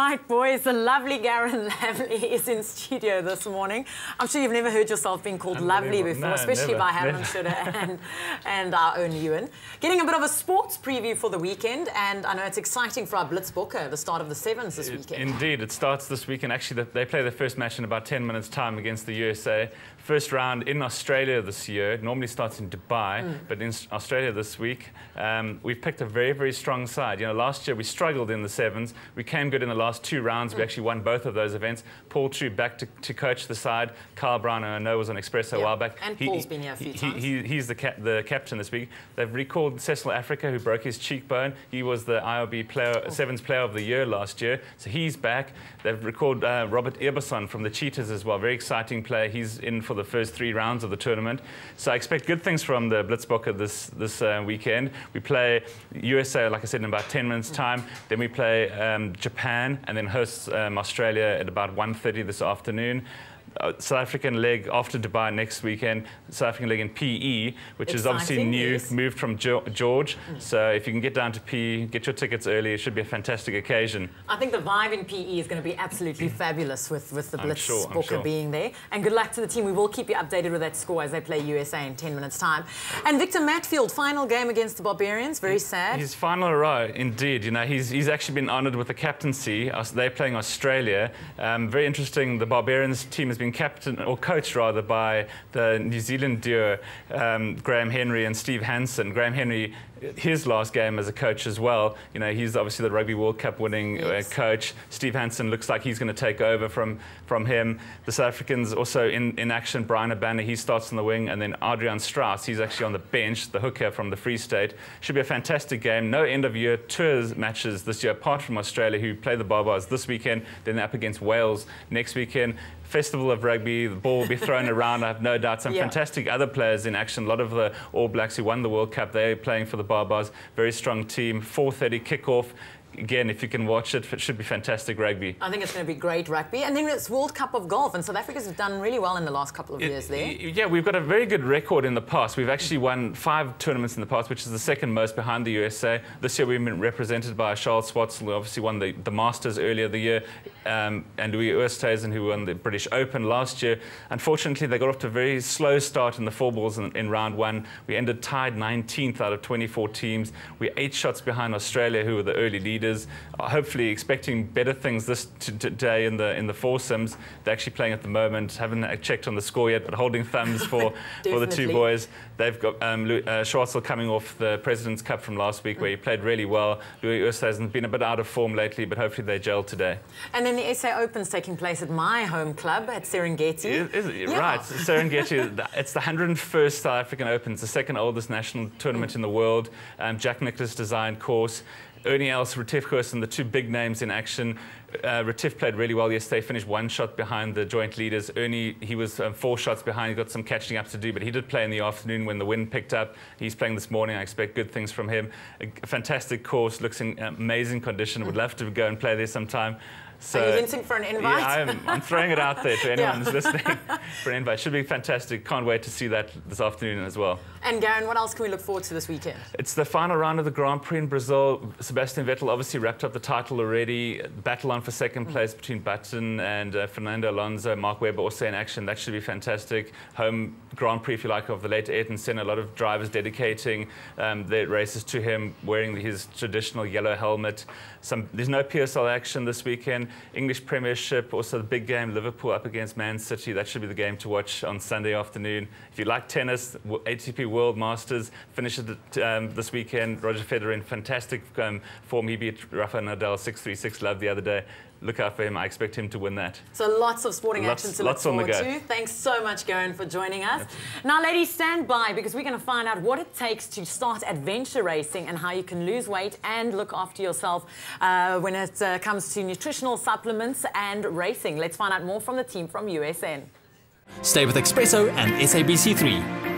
right, boys, the lovely Garrin Lambley is in studio this morning. I'm sure you've never heard yourself being called lovely before, no, especially never, by Helen Schudder and our own Ewan. Getting a bit of a sports preview for the weekend, and I know it's exciting for our Blitzbokke, the start of the Sevens this weekend. Indeed, it starts this weekend. Actually, they play their first match in about 10 minutes' time against the USA. First round in Australia this year. It normally starts in Dubai, but in Australia this week. We've picked a very, very strong side. You know, last year we struggled in the Sevens. We came good in the last two rounds. We actually won both of those events. Paul True back to coach the side. Carl Brown, I know, was on eXpresso a while back. And Paul's been here a few times. He's the captain this week. They've recalled Cecil Africa, who broke his cheekbone. He was the IRB Sevens Player of the Year last year, so he's back. They've recalled Robert Eberson from the Cheetahs as well. Very exciting player. He's in for the first 3 rounds of the tournament. So I expect good things from the Blitzbokke this weekend. We play USA, like I said, in about 10 minutes' time. Then we play Japan, and then host Australia at about 1:30 this afternoon. South African leg after Dubai next weekend. South African leg in PE, which is obviously new, yes. Moved from George. So if you can get down to PE, get your tickets early, it should be a fantastic occasion. I think the vibe in PE is going to be absolutely fabulous with the Blitzbokke being there. And good luck to the team. We will keep you updated with that score as they play USA in 10 minutes' time. And Victor Matfield, final game against the Barbarians. Very sad. His final row, indeed. You know, he's actually been honoured with the captaincy. They're playing Australia. Very interesting. The Barbarians team has been captain or coached rather by the New Zealand duo Graham Henry and Steve Hansen. Graham Henry, his last game as a coach as well. You know, he's obviously the Rugby World Cup winning coach. Steve Hansen looks like he's going to take over from him. The South Africans also in action. Brian Abana, he starts on the wing, and then Adrian Strauss, he's actually on the bench, the hooker from the Free State. Should be a fantastic game. No end of year tours matches this year, apart from Australia, who play the Barbars this weekend. Then they're up against Wales next weekend. Festival of Rugby, the ball will be thrown around, I have no doubt. Some fantastic other players in action. A lot of the All Blacks who won the World Cup, they're playing for the Barbars. Very strong team. 4:30 kickoff. Again, if you can watch it, it should be fantastic rugby. I think it's going to be great rugby. And then it's World Cup of Golf, and South Africa's done really well in the last couple of years there. Yeah, we've got a very good record in the past. We've actually won 5 tournaments in the past, which is the second most behind the USA. This year we've been represented by Charles Schwartzel, who obviously won the Masters earlier the year, and Louis Oosthuizen, who won the British Open last year. Unfortunately, they got off to a very slow start in the 4 balls in round 1. We ended tied 19th out of 24 teams. We're 8 shots behind Australia, who were the early leaders. Hopefully expecting better things today in the foursomes. They're actually playing at the moment. Haven't checked on the score yet, but holding thumbs for the 2 boys. They've got Schwartzel coming off the President's Cup from last week, where he played really well. Louis Oosthuizen been a bit out of form lately, but hopefully they gel today. And then the SA Open's taking place at my home club at Serengeti. Is it? Yeah. Right, Serengeti. It's the 101st South African Open. It's the 2nd oldest national tournament in the world. Jack Nicklaus designed course. Ernie Els, Retief Goosen, the 2 big names in action. Retief played really well yesterday, finished 1 shot behind the joint leaders. Ernie, he was 4 shots behind. He got some catching up to do, but he did play in the afternoon when the wind picked up. He's playing this morning. I expect good things from him. A fantastic course, looks in amazing condition. Would love to go and play there sometime. So, are you hinting for an invite? Yeah, I'm throwing it out there to anyone who's listening for an invite. Should be fantastic. Can't wait to see that this afternoon as well. And Garrin, what else can we look forward to this weekend? It's the final round of the Grand Prix in Brazil. Sebastian Vettel obviously wrapped up the title already. Battle on for 2nd place between Button and Fernando Alonso. Mark Webber also in action. That should be fantastic. Home Grand Prix, if you like, of the late Ayrton Senna. A lot of drivers dedicating their races to him, wearing his traditional yellow helmet. There's no PSL action this weekend. English Premiership, also the big game, Liverpool up against Man City. That should be the game to watch on Sunday afternoon. If you like tennis, ATP World Masters finishes this weekend. Roger Federer in fantastic form. He beat Rafael Nadal 6-3, 6-love the other day. Look out for him. I expect him to win that. So lots of sporting action to look forward to. Thanks so much, Garrin, for joining us. Now, ladies, stand by, because we're going to find out what it takes to start adventure racing and how you can lose weight and look after yourself when it comes to nutritional supplements and racing. Let's find out more from the team from USN. Stay with eXpresso and SABC3.